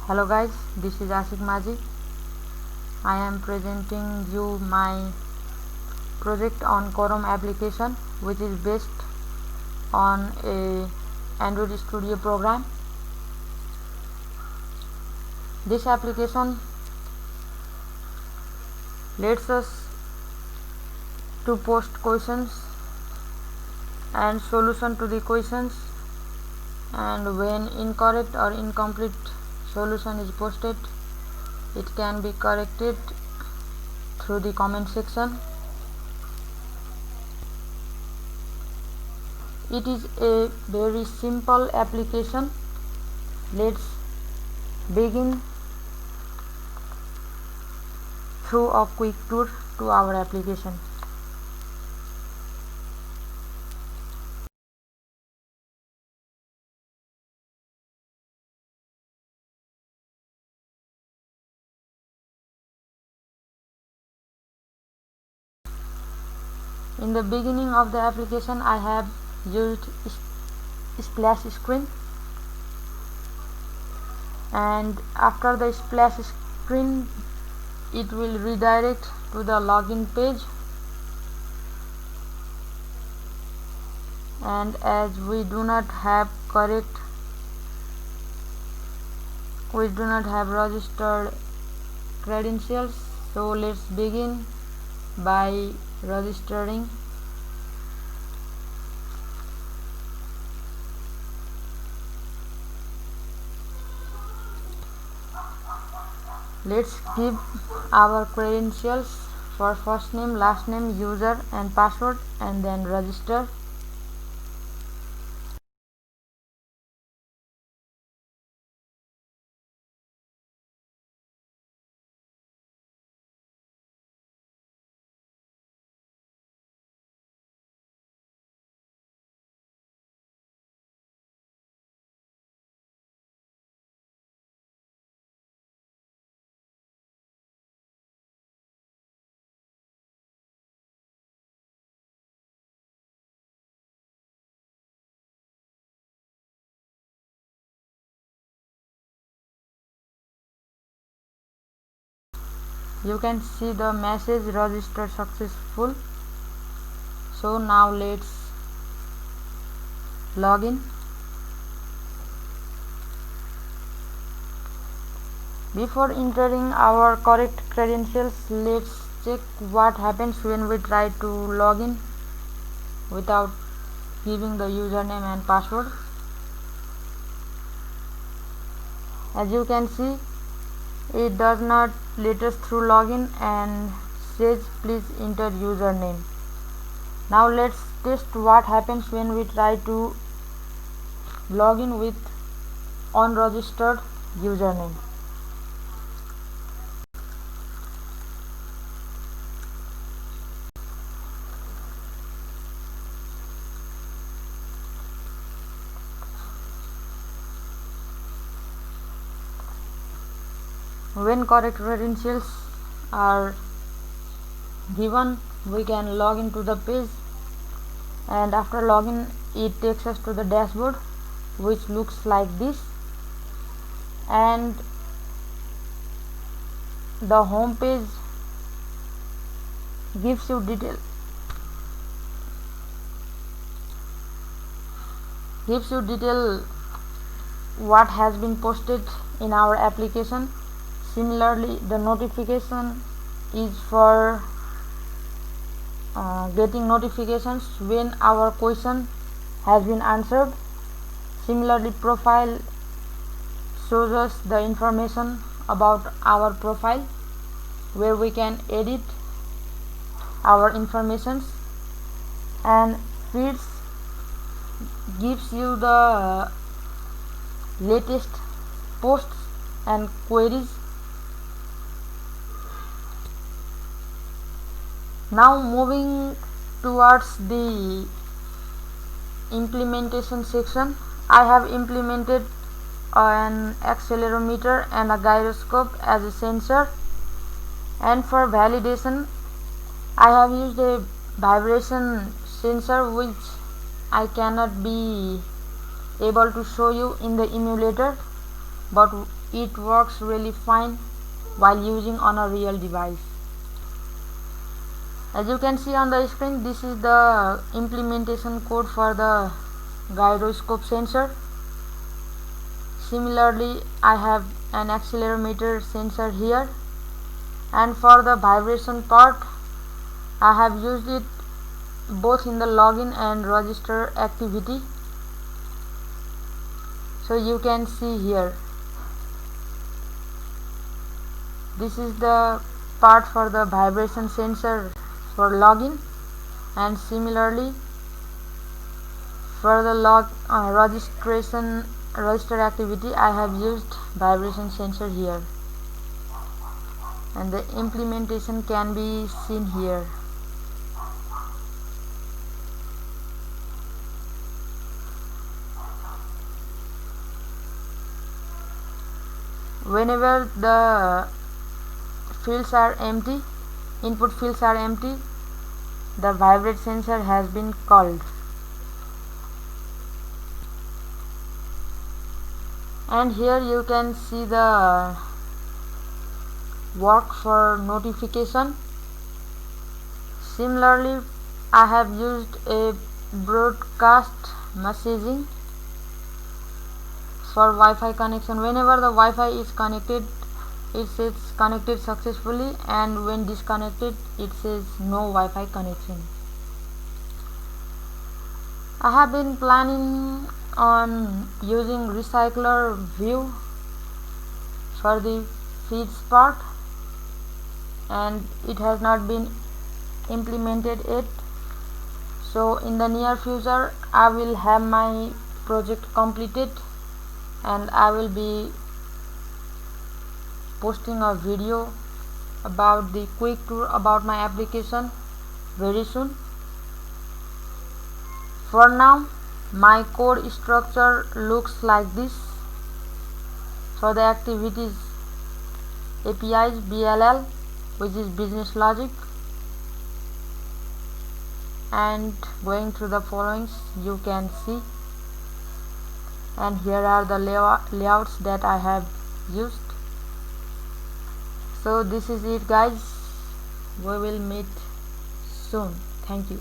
Hello guys, this is Ashik Maji. I am presenting you my project on Chrome application, which is based on a Android Studio program. This application lets us to post questions and solution to the questions, and when incorrect or incomplete solution is posted, it can be corrected through the comment section. It is a very simple application. Let's begin through a quick tour to our application. In the beginning of the application, I have used splash screen, and after the splash screen it will redirect to the login page, and as we do not have registered credentials, so let's begin by registering. Let's give our credentials for first name, last name, user and password, and then register. You can see the message registered successful. So now let's log in. Before entering our correct credentials, let's check what happens when we try to log in without giving the username and password. As you can see, it does not let us through login and says please enter username. Now let's test what happens when we try to log in with unregistered username. When correct credentials are given, we can log into the page, and after login it takes us to the dashboard, which looks like this, and the home page gives you detail what has been posted in our application. Similarly, the notification is for getting notifications when our question has been answered. Similarly, profile shows us the information about our profile, where we can edit our informations, and feeds gives you the latest posts and queries. Now moving towards the implementation section, I have implemented an accelerometer and a gyroscope as a sensor, and for validation I have used a vibration sensor, which I cannot be able to show you in the emulator, but it works really fine while using on a real device. As you can see on the screen, this is the implementation code for the gyroscope sensor. Similarly, I have an accelerometer sensor here, and for the vibration part, I have used it both in the login and register activity. So you can see here, this is the part for the vibration sensor for login, and similarly for the register activity I have used vibration sensor here, and the implementation can be seen here. Whenever the fields are empty, input fields are empty, the vibrate sensor has been called. And here you can see the work for notification. Similarly, I have used a broadcast messaging for Wi-Fi connection. Whenever the Wi-Fi is connected, it says connected successfully, and when disconnected, it says no Wi-Fi connection. I have been planning on using recycler view for the feeds part, and it has not been implemented yet. So in the near future I will have my project completed, and I will be posting a video about the quick tour about my application very soon. For now, my code structure looks like this. For the activities, APIs, BLL, which is business logic, and going through the followings you can see, and here are the layouts that I have used. So this is it guys, we will meet soon. Thank you.